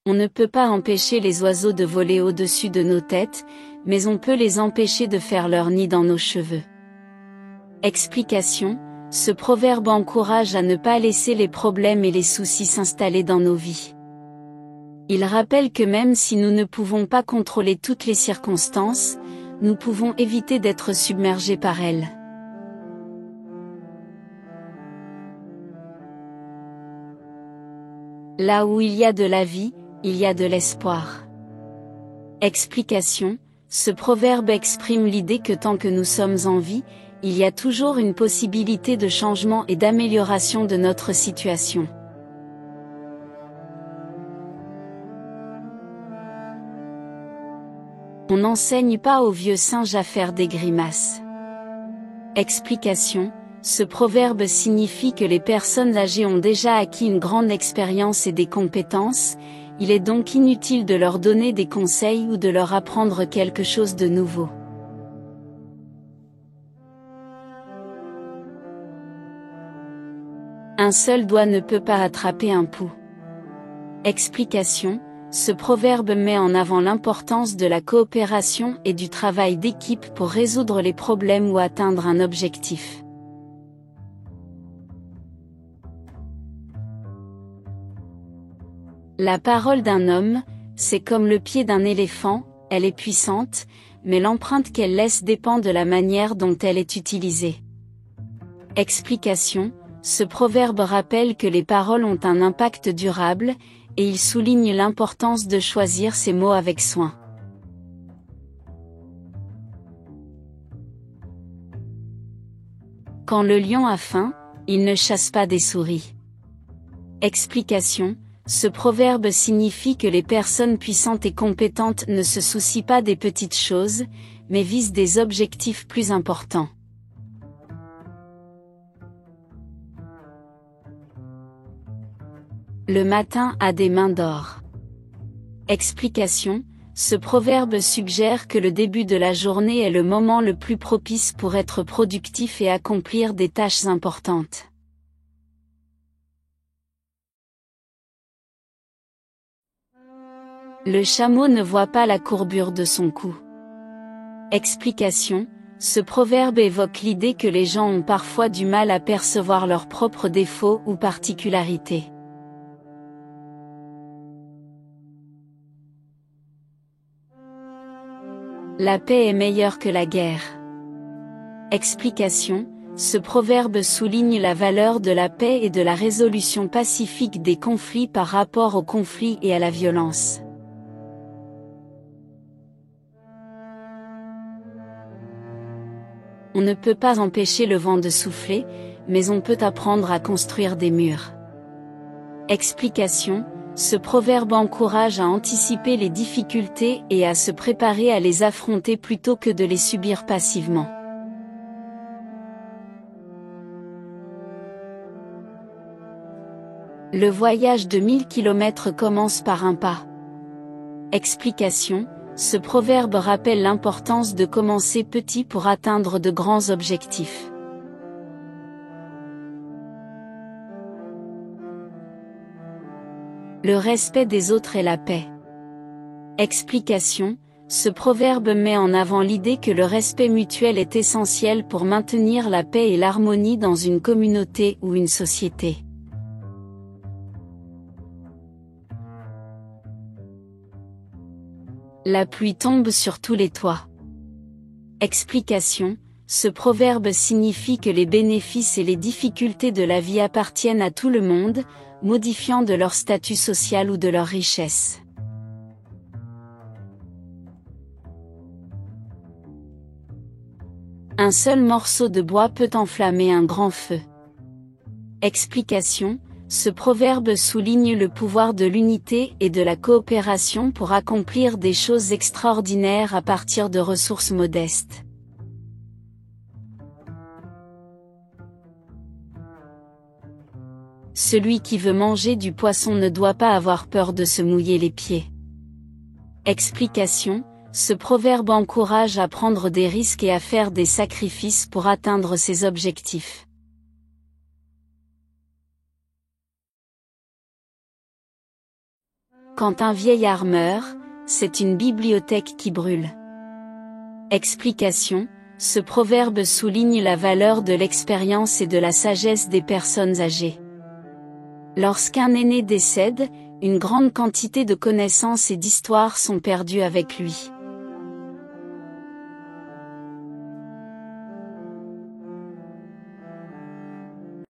On ne peut pas empêcher les oiseaux de voler au-dessus de nos têtes, mais on peut les empêcher de faire leur nid dans nos cheveux. Explication: ce proverbe encourage à ne pas laisser les problèmes et les soucis s'installer dans nos vies. Il rappelle que même si nous ne pouvons pas contrôler toutes les circonstances, nous pouvons éviter d'être submergés par elles. Là où il y a de la vie, il y a de l'espoir. Explication: ce proverbe exprime l'idée que tant que nous sommes en vie, il y a toujours une possibilité de changement et d'amélioration de notre situation. On n'enseigne pas aux vieux singes à faire des grimaces. Explication: ce proverbe signifie que les personnes âgées ont déjà acquis une grande expérience et des compétences, il est donc inutile de leur donner des conseils ou de leur apprendre quelque chose de nouveau. Un seul doigt ne peut pas attraper un pouls. Explication: ce proverbe met en avant l'importance de la coopération et du travail d'équipe pour résoudre les problèmes ou atteindre un objectif. La parole d'un homme, c'est comme le pied d'un éléphant, elle est puissante, mais l'empreinte qu'elle laisse dépend de la manière dont elle est utilisée. Explication: ce proverbe rappelle que les paroles ont un impact durable, et il souligne l'importance de choisir ses mots avec soin. Quand le lion a faim, il ne chasse pas des souris. Explication: ce proverbe signifie que les personnes puissantes et compétentes ne se soucient pas des petites choses, mais visent des objectifs plus importants. Le matin a des mains d'or. Explication: ce proverbe suggère que le début de la journée est le moment le plus propice pour être productif et accomplir des tâches importantes. Le chameau ne voit pas la courbure de son cou. Explication: ce proverbe évoque l'idée que les gens ont parfois du mal à percevoir leurs propres défauts ou particularités. La paix est meilleure que la guerre. Explication: ce proverbe souligne la valeur de la paix et de la résolution pacifique des conflits par rapport aux conflits et à la violence. On ne peut pas empêcher le vent de souffler, mais on peut apprendre à construire des murs. Explication: ce proverbe encourage à anticiper les difficultés et à se préparer à les affronter plutôt que de les subir passivement. Le voyage de 1000 km commence par un pas. Explication: ce proverbe rappelle l'importance de commencer petit pour atteindre de grands objectifs. Le respect des autres et la paix. Explication: ce proverbe met en avant l'idée que le respect mutuel est essentiel pour maintenir la paix et l'harmonie dans une communauté ou une société. La pluie tombe sur tous les toits. Explication: ce proverbe signifie que les bénéfices et les difficultés de la vie appartiennent à tout le monde, modifiant de leur statut social ou de leur richesse. Un seul morceau de bois peut enflammer un grand feu. Explication: ce proverbe souligne le pouvoir de l'unité et de la coopération pour accomplir des choses extraordinaires à partir de ressources modestes. Celui qui veut manger du poisson ne doit pas avoir peur de se mouiller les pieds. Explication: ce proverbe encourage à prendre des risques et à faire des sacrifices pour atteindre ses objectifs. Quand un vieillard meurt, c'est une bibliothèque qui brûle. Explication, ce proverbe souligne la valeur de l'expérience et de la sagesse des personnes âgées. Lorsqu'un aîné décède, une grande quantité de connaissances et d'histoires sont perdues avec lui.